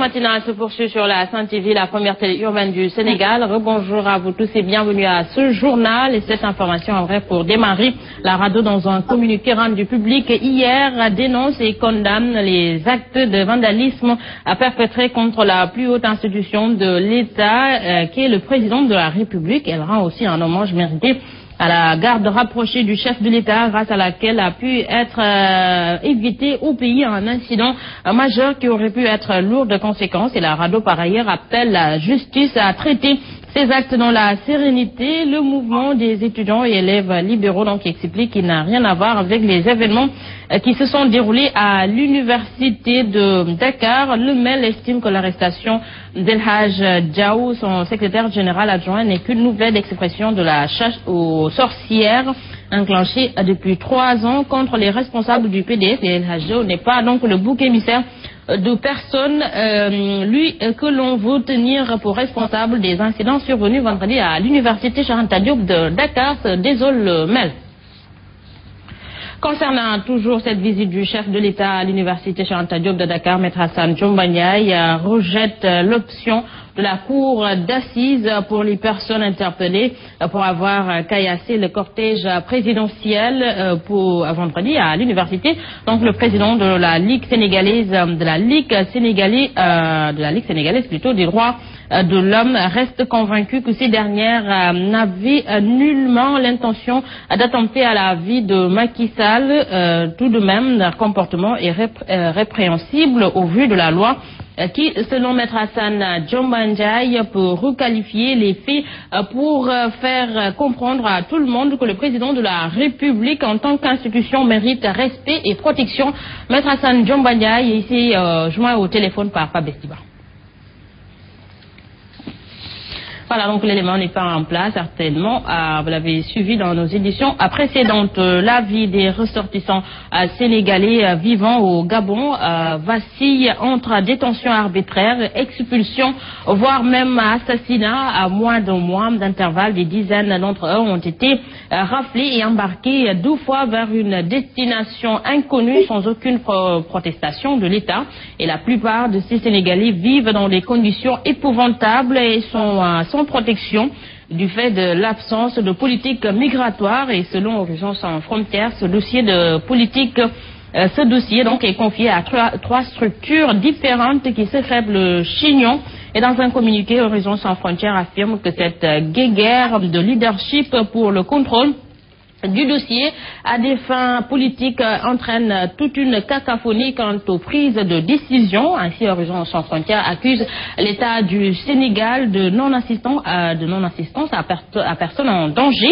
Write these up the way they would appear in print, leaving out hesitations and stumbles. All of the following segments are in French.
matinale se poursuit sur la Sen TV, la première télé urbaine du Sénégal. Rebonjour à vous tous et bienvenue à ce journal. Et cette information en vrai pour démarrer. La radio, dans un communiqué rendu public hier, dénonce et condamne les actes de vandalisme perpétrés contre la plus haute institution de l'État, qui est le président de la République. Elle rend aussi un hommage mérité à la garde rapprochée du chef de l'État, grâce à laquelle a pu être évité au pays un incident majeur qui aurait pu être lourd de conséquences. Et la RADDHO, par ailleurs, appelle la justice à traiter ces actes dans la sérénité. Le mouvement des étudiants et élèves libéraux donc explique qu'il n'a rien à voir avec les événements qui se sont déroulés à l'université de Dakar. Le MEL estime que l'arrestation d'El Hadj Diaw, son secrétaire général adjoint, n'est qu'une nouvelle expression de la chasse aux sorcières enclenchée depuis 3 ans contre les responsables du PDF. Et El Hadj Diaw n'est pas donc le bouc émissaire de personnes, lui que l'on veut tenir pour responsable des incidents survenus vendredi à l'université Cheikh Anta Diop de Dakar, se désole le MEL. Concernant toujours cette visite du chef de l'État à l'université Cheikh Anta Diop de Dakar, Maître Hassan Djomba Ndiaye rejette l'option de la cour d'assises pour les personnes interpellées pour avoir caillassé le cortège présidentiel pour vendredi à l'université. Donc le président de la Ligue sénégalaise, plutôt des droits de l'homme, reste convaincu que ces dernières n'avaient nullement l'intention d'attenter à la vie de Macky Sall. Tout de même, leur comportement est répréhensible au vu de la loi qui, selon Maître Hassan Djomba Ndiaye, peut requalifier les faits pour faire comprendre à tout le monde que le président de la République en tant qu'institution mérite respect et protection. Maître Hassan Djomba Ndiaye est ici joint au téléphone par Fabestiba. Voilà, donc l'élément n'est pas en place, certainement. Vous l'avez suivi dans nos éditions précédentes. L'avis des ressortissants sénégalais vivant au Gabon vacille entre détention arbitraire, expulsion, voire même assassinat à moins d'un mois d'intervalle. Des dizaines d'entre eux ont été raflés et embarqués 2 fois vers une destination inconnue sans aucune protestation de l'État. Et la plupart de ces Sénégalais vivent dans des conditions épouvantables et sont sans protection du fait de l'absence de politique migratoire. Et selon Horizon Sans Frontières, ce dossier donc est confié à trois structures différentes qui s'effrient le chignon. Et dans un communiqué, Horizon Sans Frontières affirme que cette guéguerre de leadership pour le contrôle du dossier à des fins politiques entraîne toute une cacophonie quant aux prises de décision. Ainsi, Horizon Sans Frontières accuse l'État du Sénégal de non-assistance à personne en danger.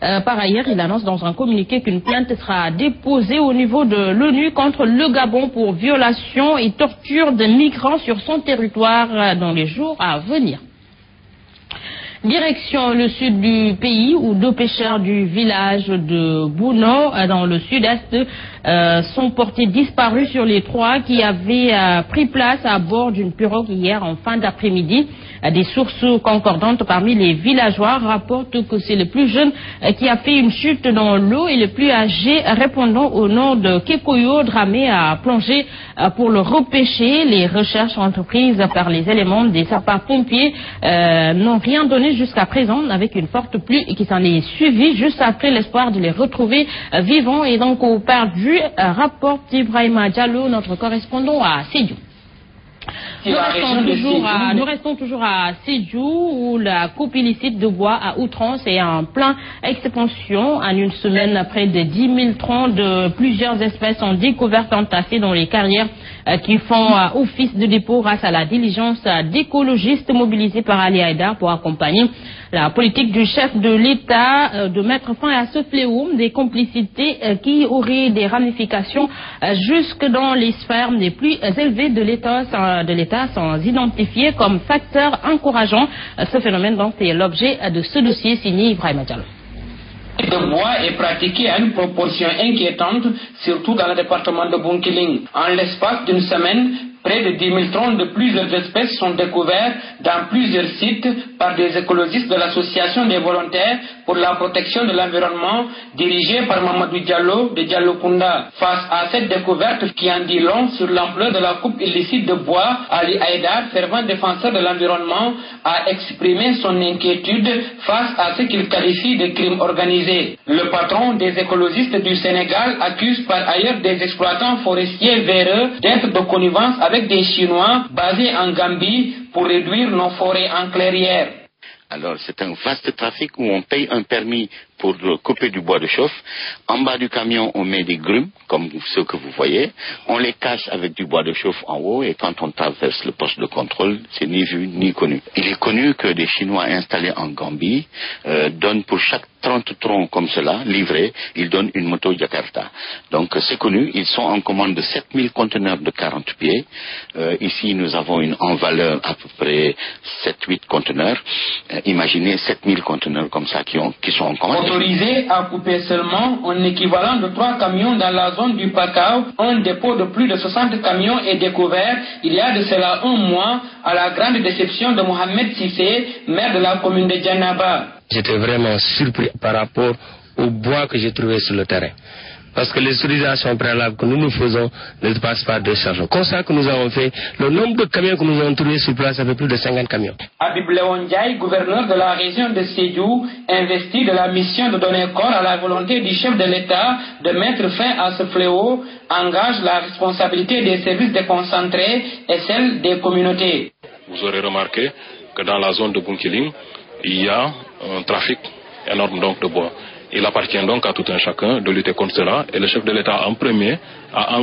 Par ailleurs, il annonce dans un communiqué qu'une plainte sera déposée au niveau de l'ONU contre le Gabon pour violation et torture de migrants sur son territoire dans les jours à venir. Direction le sud du pays, où 2 pêcheurs du village de Bouno, dans le sud-est, sont portés disparus sur les 3 qui avaient pris place à bord d'une pirogue hier en fin d'après-midi. Des sources concordantes parmi les villageois rapportent que c'est le plus jeune qui a fait une chute dans l'eau et le plus âgé, répondant au nom de Kekoyo Dramé, a plongé pour le repêcher. Les recherches entreprises par les éléments des sapeurs-pompiers n'ont rien donné jusqu'à présent, avec une forte pluie qui s'en est suivie juste après l'espoir de les retrouver vivants et donc au perdu, rapporte Ibrahima Diallo, notre correspondant à Sédhiou. Nous restons toujours à Sédhiou, où la coupe illicite de bois à outrance est en pleine expansion. En une semaine, près de 10 000 troncs de plusieurs espèces sont découvertes entassés dans les carrières qui font office de dépôt grâce à la diligence d'écologistes mobilisés par Ali Haïdar pour accompagner la politique du chef de l'État de mettre fin à ce fléau des complicités qui auraient des ramifications jusque dans les sphères les plus élevées de l'État sans identifier comme facteur encourageant. Ce phénomène donc est l'objet de ce dossier signé Ibrahima Diallo. De bois est pratiqué à une proportion inquiétante, surtout dans le département de Bounkiling. En l'espace d'une semaine, près de 10 000 troncs de plusieurs espèces sont découverts dans plusieurs sites par des écologistes de l'association des volontaires pour pour la protection de l'environnement dirigé par Mamadou Diallo de Diallo-Kounda. Face à cette découverte qui en dit long sur l'ampleur de la coupe illicite de bois, Ali Haïdar, fervent défenseur de l'environnement, a exprimé son inquiétude face à ce qu'il qualifie de crime organisé. Le patron des écologistes du Sénégal accuse par ailleurs des exploitants forestiers véreux d'être de connivence avec des Chinois basés en Gambie pour réduire nos forêts en clairière. Alors c'est un vaste trafic où on paye un permis pour couper du bois de chauffe. En bas du camion, on met des grumes, comme ceux que vous voyez. On les cache avec du bois de chauffe en haut et quand on traverse le poste de contrôle, c'est ni vu ni connu. Il est connu que des Chinois installés en Gambie donnent pour chaque 30 troncs comme cela, livrés, ils donnent une moto Jakarta. Donc c'est connu, ils sont en commande de 7000 conteneurs de 40 pieds. Ici, nous avons en valeur à peu près 7-8 conteneurs. Imaginez 7000 conteneurs comme ça qui sont en commande. Autorisé à couper seulement un équivalent de 3 camions dans la zone du Pakao, un dépôt de plus de 60 camions est découvert il y a de cela un mois à la grande déception de Mohamed Sissé, maire de la commune de Djanaba. J'étais vraiment surpris par rapport au bois que j'ai trouvé sur le terrain. Parce que les autorisations préalables que nous faisons ne passent pas de charge. Constat que nous avons fait, le nombre de camions que nous avons trouvés sur place, ça fait plus de 50 camions. Habib Léon Ndiaye, gouverneur de la région de Sédhiou, investi de la mission de donner corps à la volonté du chef de l'État de mettre fin à ce fléau, engage la responsabilité des services déconcentrés et celle des communautés. Vous aurez remarqué que dans la zone de Bunkiling, il y a un trafic énorme donc de bois. Il appartient donc à tout un chacun de lutter contre cela et le chef de l'État en premier a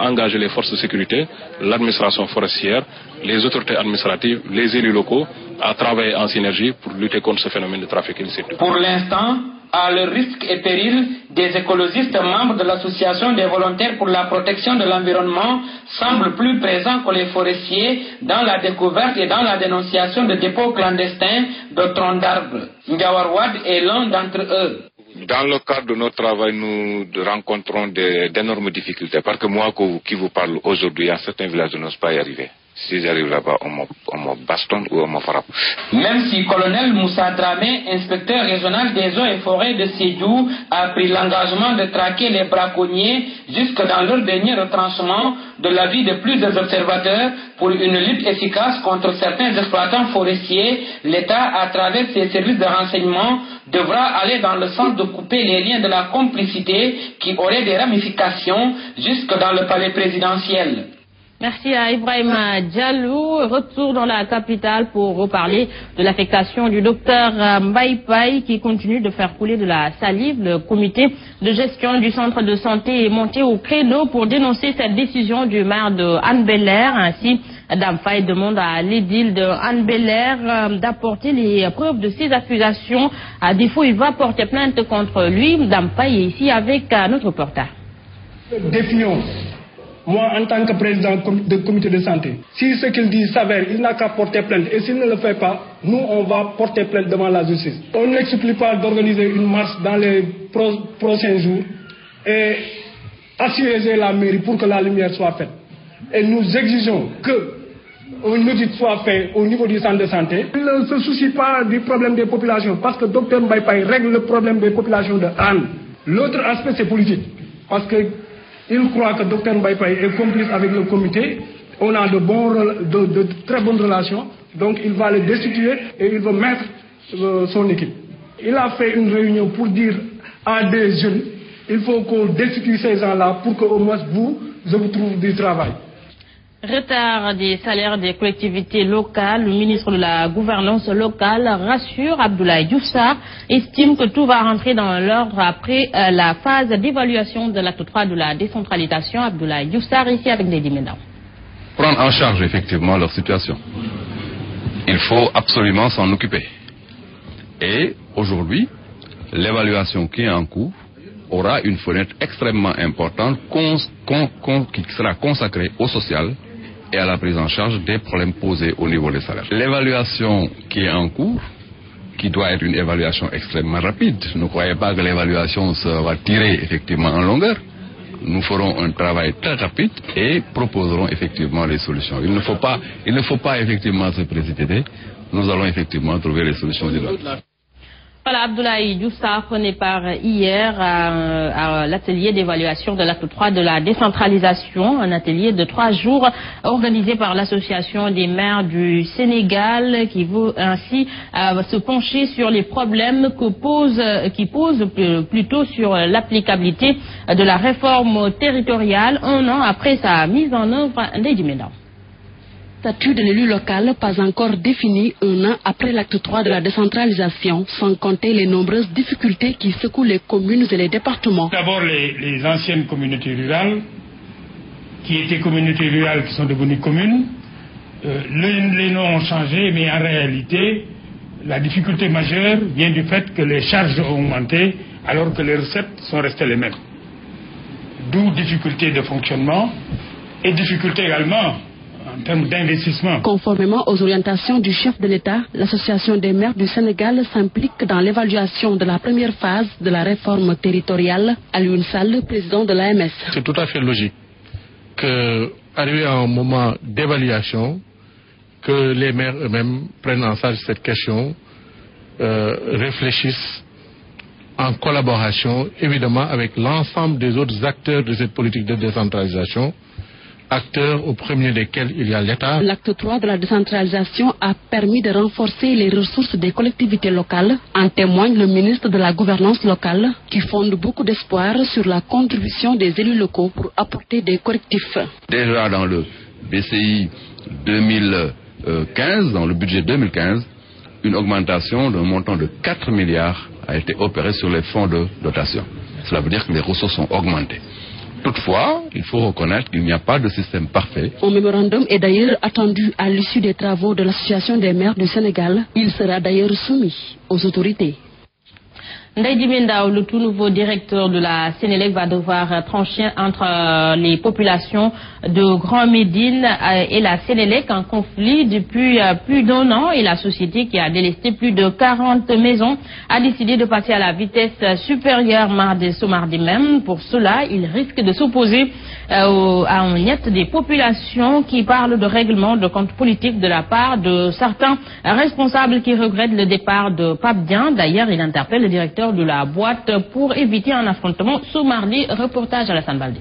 engagé les forces de sécurité, l'administration forestière, les autorités administratives, les élus locaux à travailler en synergie pour lutter contre ce phénomène de trafic illicite. Pour l'instant, à le risque et péril, des écologistes membres de l'association des volontaires pour la protection de l'environnement semblent plus présents que les forestiers dans la découverte et dans la dénonciation de dépôts clandestins de troncs d'arbres. Ndiawarwad est l'un d'entre eux. Dans le cadre de notre travail, nous rencontrons d'énormes difficultés. Parce que moi qui vous parle aujourd'hui, à certains villages, je n'ose pas y arriver. Si j'arrive là-bas, on me bastonne ou on me frappe. Même si colonel Moussa Dramé, inspecteur régional des eaux et forêts de Sédhiou, a pris l'engagement de traquer les braconniers jusque dans leur dernier retranchement, de l'avis de plusieurs observateurs, pour une lutte efficace contre certains exploitants forestiers, l'État, à travers ses services de renseignement, devra aller dans le sens de couper les liens de la complicité qui auraient des ramifications jusque dans le palais présidentiel. Merci à Ibrahim Diallo. Retour dans la capitale pour reparler de l'affectation du docteur Mbaye Paye qui continue de faire couler de la salive. Le comité de gestion du centre de santé est monté au créneau pour dénoncer cette décision du maire de Hann Bel-Air. Ainsi, Dame Faye demande à l'édile de Hann Bel-Air d'apporter les preuves de ces accusations. À défaut, il va porter plainte contre lui. Dame Faye est ici avec notre reporter. Défions. Moi, en tant que président du comité de santé, si ce qu'il dit s'avère, il n'a qu'à porter plainte. Et s'il ne le fait pas, nous, on va porter plainte devant la justice. On n'exclut pas d'organiser une marche dans les prochains jours et assurer la mairie pour que la lumière soit faite. Et nous exigeons qu'un audit soit fait au niveau du centre de santé. Il ne se soucie pas du problème des populations parce que Dr Mbaye Paye règle le problème des populations de Hann. L'autre aspect, c'est politique. Parce que il croit que Dr Mbaye Paye est complice avec le comité. On a de très bonnes relations. Donc il va le destituer et il va mettre son équipe. Il a fait une réunion pour dire à des jeunes, il faut qu'on destitue ces gens-là pour qu'au moins je vous trouve du travail. Retard des salaires des collectivités locales. Le ministre de la Gouvernance locale rassure. Abdoulaye Diouf Sarr estime que tout va rentrer dans l'ordre après la phase d'évaluation de l'acte 3 de la décentralisation. Abdoulaye Diouf Sarr ici avec Lady Médan. Prendre en charge effectivement leur situation. Il faut absolument s'en occuper. Et aujourd'hui, l'évaluation qui est en cours aura une fenêtre extrêmement importante qui sera consacrée au social et à la prise en charge des problèmes posés au niveau des salaires. L'évaluation qui est en cours, qui doit être une évaluation extrêmement rapide, ne croyez pas que l'évaluation va tirer effectivement en longueur. Nous ferons un travail très rapide et proposerons effectivement les solutions. Il ne faut pas effectivement se précipiter. Nous allons effectivement trouver les solutions idoines. Voilà, Abdoulaye Diouf prenait part hier à l'atelier d'évaluation de l'acte 3 de la décentralisation, un atelier de 3 jours organisé par l'Association des maires du Sénégal qui veut ainsi se pencher sur les problèmes qui posent plutôt sur l'applicabilité de la réforme territoriale un an après sa mise en œuvre. Ndeye Djimenda. Statut de l'élu local pas encore défini un an après l'acte 3 de la décentralisation, sans compter les nombreuses difficultés qui secouent les communes et les départements. D'abord les anciennes communautés rurales, qui étaient communautés rurales qui sont devenues communes. Les noms ont changé, mais en réalité, la difficulté majeure vient du fait que les charges ont augmenté alors que les recettes sont restées les mêmes. D'où difficulté de fonctionnement et difficulté également en termes d'investissement. Conformément aux orientations du chef de l'État, l'Association des maires du Sénégal s'implique dans l'évaluation de la première phase de la réforme territoriale. Alioune Sall, président de l'AMS. C'est tout à fait logique qu'arrivé à un moment d'évaluation, que les maires eux-mêmes prennent en charge cette question, réfléchissent en collaboration évidemment avec l'ensemble des autres acteurs de cette politique de décentralisation, acteurs au premier desquels il y a l'État. L'acte 3 de la décentralisation a permis de renforcer les ressources des collectivités locales. En témoigne le ministre de la Gouvernance locale qui fonde beaucoup d'espoir sur la contribution des élus locaux pour apporter des correctifs. Déjà dans le BCI 2015, dans le budget 2015, une augmentation d'un montant de 4 milliards a été opérée sur les fonds de dotation. Cela veut dire que les ressources sont augmentées. Toutefois, il faut reconnaître qu'il n'y a pas de système parfait. Un mémorandum est d'ailleurs attendu à l'issue des travaux de l'Association des maires du Sénégal. Il sera d'ailleurs soumis aux autorités. Ndeye Djimenda, le tout nouveau directeur de la Sénélec, va devoir trancher entre les populations de Grand Médine et la Sénélec, un conflit depuis plus d'1 an, et la société qui a délesté plus de 40 maisons a décidé de passer à la vitesse supérieure ce mardi même. Pour cela, il risque de s'opposer à un niet des populations qui parlent de règlement de compte politique de la part de certains responsables qui regrettent le départ de Pape Dieng. D'ailleurs, il interpelle le directeur de la boîte pour éviter un affrontement ce mardi. Reportage à la Sanbaldi.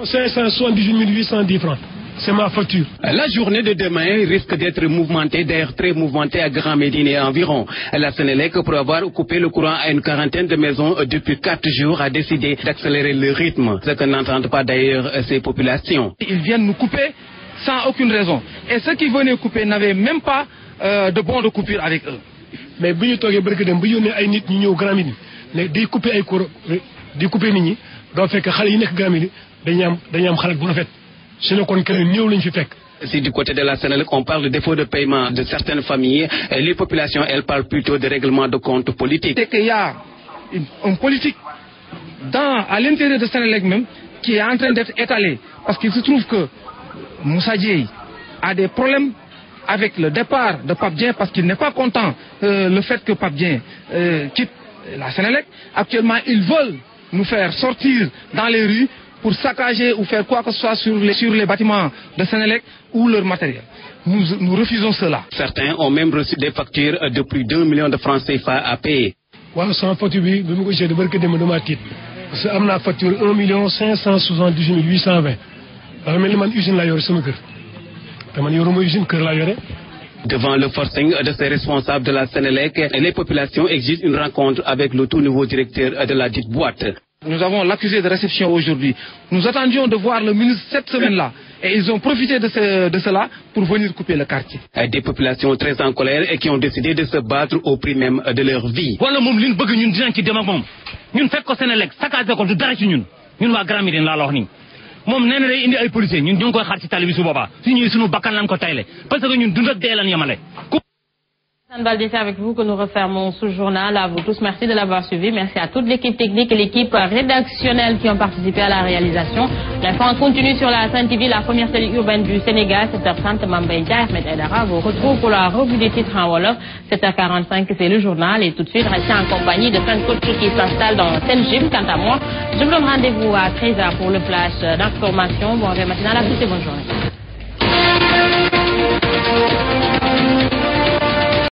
578 810 francs. C'est ma facture. La journée de demain risque d'être mouvementée, d'ailleurs très mouvementée à Grand Médine et environ. La Sénélec, pour avoir coupé le courant à une quarantaine de maisons depuis 4 jours, a décidé d'accélérer le rythme, ce que n'entendent pas d'ailleurs ces populations. Ils viennent nous couper sans aucune raison. Et ceux qui venaient couper n'avaient même pas de bon de coupure avec eux. Mais si nous avons des gens qui sont Grand Médine, ils coupent les courants, ils coupent les gens, donc fait que les gens qui Grand Médine, ils ont des gens qui Si du côté de la Sénélec, on parle de défaut de paiement de certaines familles, les populations, elles parlent plutôt de règlement de compte politique. C'est qu'il y a une politique à l'intérieur de Sénélec même qui est en train d'être étalée. Parce qu'il se trouve que Moussa Dieye a des problèmes avec le départ de Pape Dieng parce qu'il n'est pas content le fait que Pape Dieng quitte la Sénélec. Actuellement, ils veulent nous faire sortir dans les rues pour saccager ou faire quoi que ce soit sur les bâtiments de Sénélec ou leur matériel. Nous refusons cela. Certains ont même reçu des factures de plus d'1 million de francs CFA à payer. Waaw, sama facture bi bi ma ko gisee barke dem dama tiit parce que am naa facture 1 578 820. dafa mel ni man usine laa yore sama kër te man yoruma usine kër laa yore. Devant le forcing de ces responsables de la Sénélec, les populations exigent une rencontre avec le tout nouveau directeur de la dite boîte. Nous avons l'accusé de réception aujourd'hui. Nous attendions de voir le ministre cette semaine-là. Et ils ont profité de cela pour venir couper le quartier. Des populations très en colère et qui ont décidé de se battre au prix même de leur vie. Voilà moom li ñu bëgg ñun dinañ ci dem ak moom ñun fekk ko Sénélec saccagé ko du dara ci ñun waa Grand Médine laa la wax nii moom nee na day indi ay policiers ñun ñu ngi koy xaar ci tali bi su boobaa su ñëwee suñu bakkan lañ ko tayle parce que ñun dund ak dee lañ yemale. C'est avec vous que nous refermons ce journal. À vous tous, merci de l'avoir suivi. Merci à toute l'équipe technique et l'équipe rédactionnelle qui ont participé à la réalisation. L'info en continue sur la Sen TV, la première télé urbaine du Sénégal. 7h30, Mamba Ndiaye, Ahmed Aïdara vous retrouve pour la revue des titres en Wolof. 7h45, c'est le journal. Et tout de suite, restez en compagnie de 5 coachs qui s'installent dans Sen Gym. Quant à moi, je vous donne rendez-vous à 13h pour le flash d'information. Bon réveil matinal à tous et bonne journée.